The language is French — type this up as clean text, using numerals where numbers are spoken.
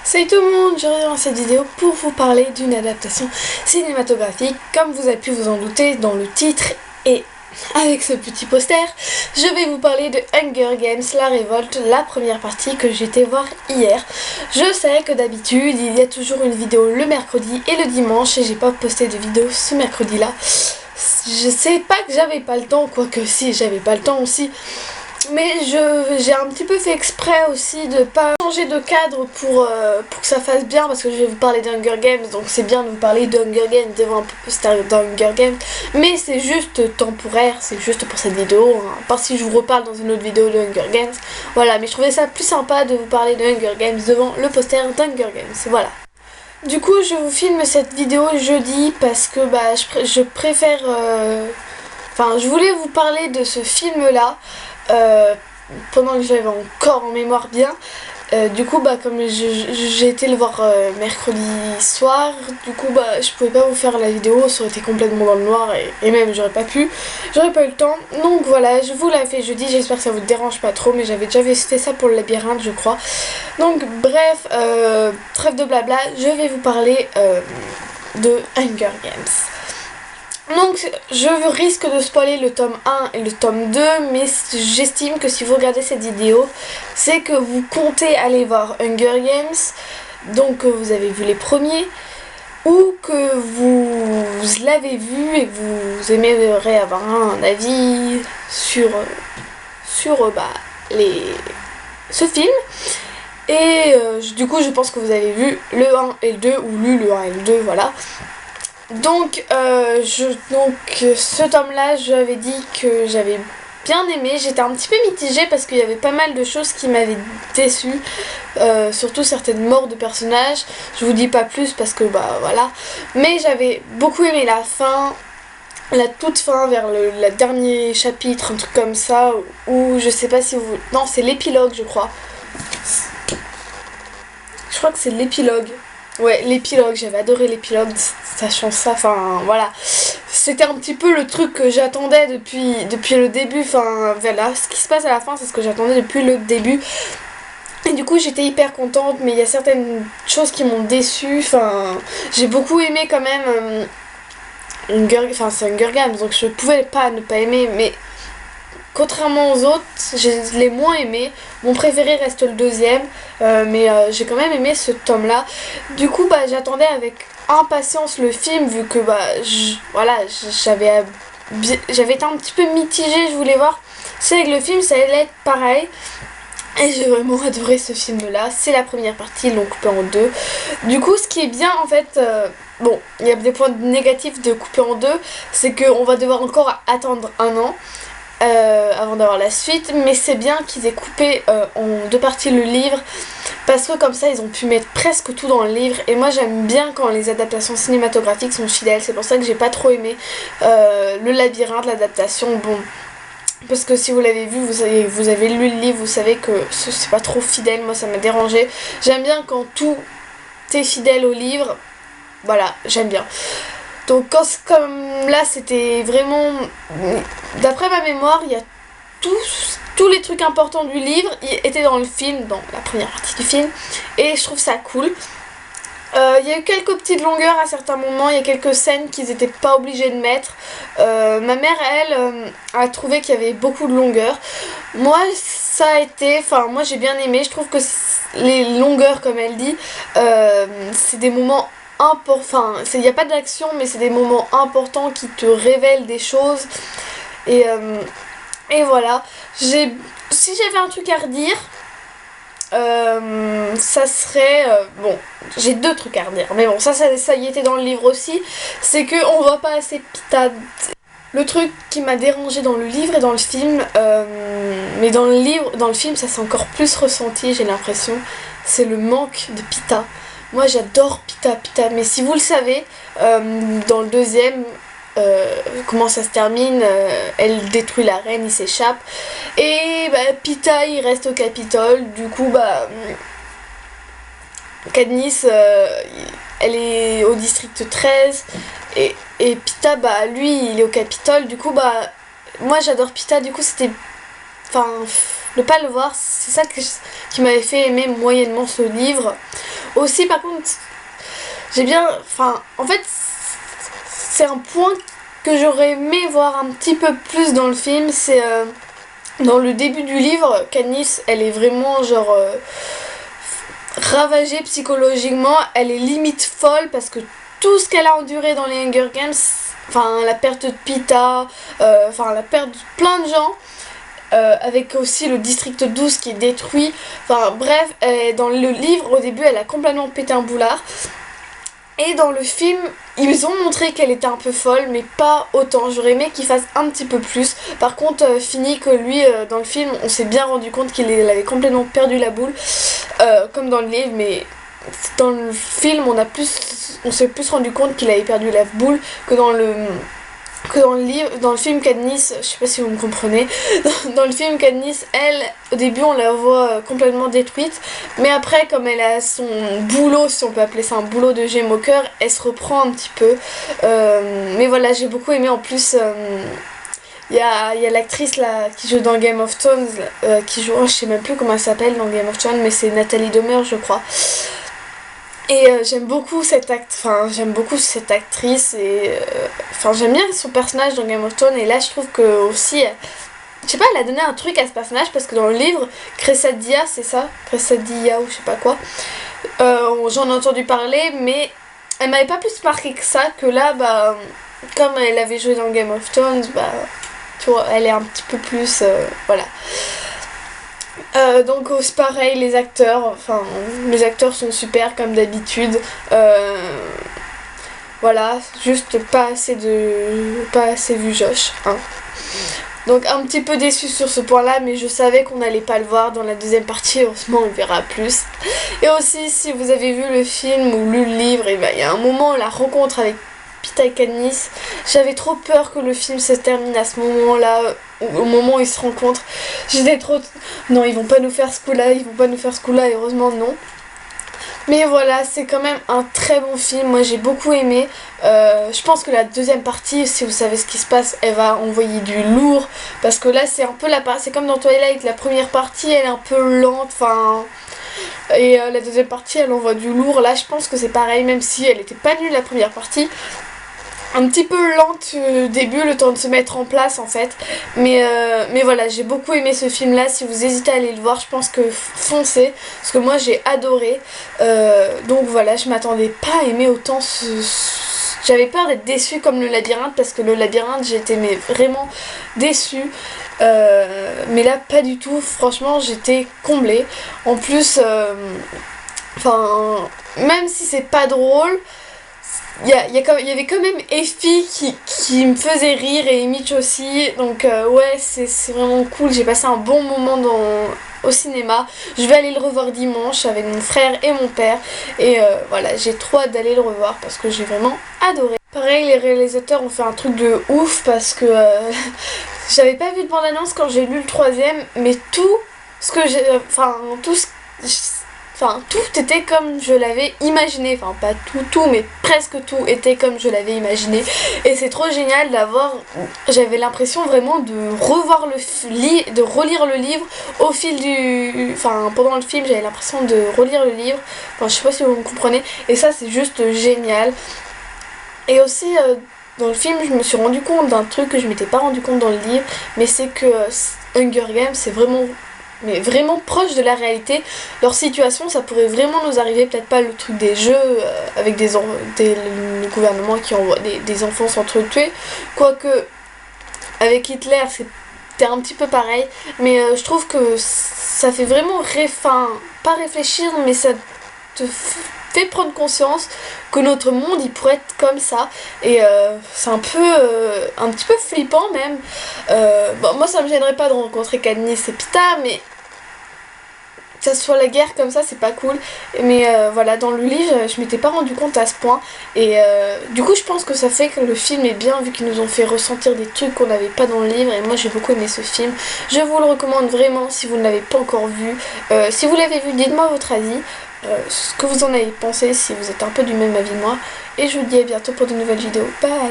Salut tout le monde, je reviens dans cette vidéo pour vous parler d'une adaptation cinématographique. Comme vous avez pu vous en douter dans le titre et avec ce petit poster, je vais vous parler de Hunger Games, la révolte, la première partie que j'étais voir hier. Je sais que d'habitude il y a toujours une vidéo le mercredi et le dimanche et j'ai pas posté de vidéo ce mercredi là. Je sais pas que j'avais pas le temps, quoique si j'avais pas le temps aussi. Mais j'ai un petit peu fait exprès aussi de pas changer de cadre pour que ça fasse bien, parce que je vais vous parler d'Hunger Games, donc c'est bien de vous parler d'Hunger Games, devant un peu poster d'Hunger Games, mais c'est juste temporaire, c'est juste pour cette vidéo, hein, pas si je vous reparle dans une autre vidéo de Hunger Games, voilà, mais je trouvais ça plus sympa de vous parler de Hunger Games devant le poster d'Hunger Games, voilà. Du coup je vous filme cette vidéo jeudi parce que je préfère... Enfin je voulais vous parler de ce film là pendant que j'avais encore en mémoire bien. Du coup comme j'ai été le voir mercredi soir, du coup je pouvais pas vous faire la vidéo, ça aurait été complètement dans le noir et même j'aurais pas eu le temps, donc voilà, je vous l'ai fait jeudi, j'espère que ça vous dérange pas trop, mais j'avais déjà fait ça pour le labyrinthe je crois. Donc bref, trêve de blabla, je vais vous parler de Hunger Games. Donc je risque de spoiler le tome 1 et le tome 2, mais j'estime que si vous regardez cette vidéo, c'est que vous comptez aller voir Hunger Games, donc que vous avez vu les premiers, ou que vous l'avez vu et que vous aimeriez avoir un avis sur ce film. Et du coup je pense que vous avez vu le 1 et le 2, ou lu le 1 et le 2, voilà. Donc ce tome là j'avais dit que j'avais bien aimé, j'étais un petit peu mitigée parce qu'il y avait pas mal de choses qui m'avaient déçue, surtout certaines morts de personnages, je vous dis pas plus parce que voilà, mais j'avais beaucoup aimé la fin, la toute fin vers le dernier chapitre, un truc comme ça, où je sais pas si vous... Non, c'est l'épilogue je crois que c'est l'épilogue. Ouais, l'épilogue, j'avais adoré l'épilogue, sachant ça, enfin voilà. C'était un petit peu le truc que j'attendais depuis le début, enfin voilà, ce qui se passe à la fin, c'est ce que j'attendais depuis le début. Et du coup j'étais hyper contente, mais il y a certaines choses qui m'ont déçue, enfin j'ai beaucoup aimé quand même c'est Hunger Games, donc je pouvais pas ne pas aimer, mais... Contrairement aux autres, je l'ai moins aimé. Mon préféré reste le deuxième, mais j'ai quand même aimé ce tome là. Du coup j'attendais avec impatience le film, vu que j'avais été un petit peu mitigée, je voulais voir si avec le film ça allait être pareil. Et j'ai vraiment adoré ce film là. C'est la première partie, ils l'ont coupé en deux. Du coup ce qui est bien en fait... bon, il y a des points négatifs de couper en deux, c'est qu'on va devoir encore attendre un an avant d'avoir la suite, mais c'est bien qu'ils aient coupé en deux parties le livre, parce que comme ça ils ont pu mettre presque tout dans le livre, et moi j'aime bien quand les adaptations cinématographiques sont fidèles, c'est pour ça que j'ai pas trop aimé le labyrinthe, l'adaptation, bon, parce que si vous l'avez vu, vous avez lu le livre, vous savez que c'est pas trop fidèle, moi ça m'a dérangé. J'aime bien quand tout est fidèle au livre, voilà, j'aime bien. Donc comme là c'était vraiment, d'après ma mémoire, il y a tous les trucs importants du livre étaient dans le film, dans la première partie du film, et je trouve ça cool. Il y a eu quelques petites longueurs à certains moments, il y a quelques scènes qu'ils n'étaient pas obligés de mettre. Ma mère, elle, a trouvé qu'il y avait beaucoup de longueurs. Moi, ça a été... Enfin, moi j'ai bien aimé, je trouve que les longueurs, comme elle dit, c'est des moments... Enfin, il n'y a pas d'action, mais c'est des moments importants qui te révèlent des choses. Et voilà. Si j'avais un truc à redire, ça serait... bon, j'ai deux trucs à redire. Mais bon, ça y était dans le livre aussi. C'est qu'on voit pas assez Pita. Le truc qui m'a dérangé dans le livre et dans le film, mais dans le film, ça s'est encore plus ressenti, j'ai l'impression, c'est le manque de Pita. Moi j'adore Pita, mais si vous le savez, dans le deuxième, comment ça se termine, elle détruit la reine, il s'échappe, et Pita il reste au Capitole, du coup Katniss elle est au district 13, et Pita lui il est au Capitole, du coup moi j'adore Pita, du coup c'était... Enfin, ne pas le voir, c'est ça qui m'avait fait aimer moyennement ce livre. Aussi par contre, j'ai bien... Enfin, en fait, c'est un point que j'aurais aimé voir un petit peu plus dans le film, c'est dans le début du livre, Katniss, elle est vraiment genre ravagée psychologiquement, elle est limite folle parce que tout ce qu'elle a enduré dans les Hunger Games, enfin la perte de Peeta, enfin la perte de plein de gens, avec aussi le district 12 qui est détruit, enfin bref, dans le livre au début elle a complètement pété un boulard. Et dans le film, ils ont montré qu'elle était un peu folle, mais pas autant. J'aurais aimé qu'il fasse un petit peu plus. Par contre, fini que lui, dans le film, on s'est bien rendu compte qu'il avait complètement perdu la boule, comme dans le livre, mais dans le film, on s'est plus rendu compte qu'il avait perdu la boule que dans le livre. Dans le film, Katniss, je sais pas si vous me comprenez, dans le film Katniss, elle, au début on la voit complètement détruite, mais après comme elle a son boulot, si on peut appeler ça un boulot de gemme au cœur, elle se reprend un petit peu, mais voilà, j'ai beaucoup aimé. En plus il y a l'actrice là qui joue dans Game of Thrones, qui joue, je sais même plus comment elle s'appelle dans Game of Thrones, mais c'est Nathalie Dormer je crois. Et j'aime beaucoup cette actrice et j'aime bien son personnage dans Game of Thrones, et là je trouve que aussi je sais pas, elle a donné un truc à ce personnage parce que dans le livre Cressadia, c'est ça, Cressadia ou je sais pas quoi, j'en ai entendu parler, mais elle m'avait pas plus marqué que ça, que là bah comme elle avait joué dans Game of Thrones, bah tu vois, elle est un petit peu plus voilà. Donc c'est pareil, les acteurs sont super comme d'habitude, voilà, juste pas assez vu Josh, hein. Donc un petit peu déçue sur ce point là, mais je savais qu'on n'allait pas le voir dans la deuxième partie, heureusement on le verra plus. Et aussi si vous avez vu le film ou lu le livre, et ben il y a un moment, la rencontre avec Peeta et Katniss, j'avais trop peur que le film se termine à ce moment là, au moment où ils se rencontrent. J'étais trop... Non, ils vont pas nous faire ce coup là, et heureusement non. Mais voilà, c'est quand même un très bon film, moi j'ai beaucoup aimé. Je pense que la deuxième partie, si vous savez ce qui se passe, elle va envoyer du lourd, parce que là c'est un peu c'est comme dans Twilight, la première partie elle est un peu lente, et la deuxième partie elle envoie du lourd. Là je pense que c'est pareil, même si elle était pas nulle la première partie, un petit peu lente au début, le temps de se mettre en place en fait, mais voilà, j'ai beaucoup aimé ce film là. Si vous hésitez à aller le voir, je pense que foncez, parce que moi j'ai adoré, donc voilà, je m'attendais pas à aimer autant j'avais peur d'être déçue comme le labyrinthe, parce que le labyrinthe j'étais vraiment déçue, mais là pas du tout, franchement j'étais comblée. En plus même si c'est pas drôle, il y avait quand même Effie qui me faisait rire, et Mitch aussi, donc ouais, c'est vraiment cool. J'ai passé un bon moment au cinéma. Je vais aller le revoir dimanche avec mon frère et mon père, et voilà, j'ai trop hâte d'aller le revoir parce que j'ai vraiment adoré. Pareil, les réalisateurs ont fait un truc de ouf, parce que j'avais pas vu de bande-annonce quand j'ai lu le troisième, mais tout était comme je l'avais imaginé, enfin pas tout, mais presque tout était comme je l'avais imaginé, et c'est trop génial j'avais l'impression vraiment de relire le livre au fil pendant le film, j'avais l'impression de relire le livre, je sais pas si vous me comprenez, et ça c'est juste génial. Et aussi dans le film je me suis rendu compte d'un truc que je m'étais pas rendu compte dans le livre, mais c'est que Hunger Games c'est vraiment proche de la réalité. Leur situation, ça pourrait vraiment nous arriver, peut-être pas le truc des jeux avec le gouvernement qui envoie des enfants s'entretuer, quoique avec Hitler c'était un petit peu pareil, mais je trouve que ça fait vraiment pas réfléchir, mais ça te fait prendre conscience que notre monde il pourrait être comme ça, et c'est un petit peu flippant même. Moi ça me gênerait pas de rencontrer Katniss et Peeta, mais que ça soit la guerre comme ça c'est pas cool. Mais voilà, dans le livre je m'étais pas rendu compte à ce point, et du coup je pense que ça fait que le film est bien, vu qu'ils nous ont fait ressentir des trucs qu'on n'avait pas dans le livre, et moi j'ai beaucoup aimé ce film. Je vous le recommande vraiment si vous ne l'avez pas encore vu. Si vous l'avez vu, dites-moi votre avis, ce que vous en avez pensé, si vous êtes un peu du même avis que moi, et je vous dis à bientôt pour de nouvelles vidéos. Bye.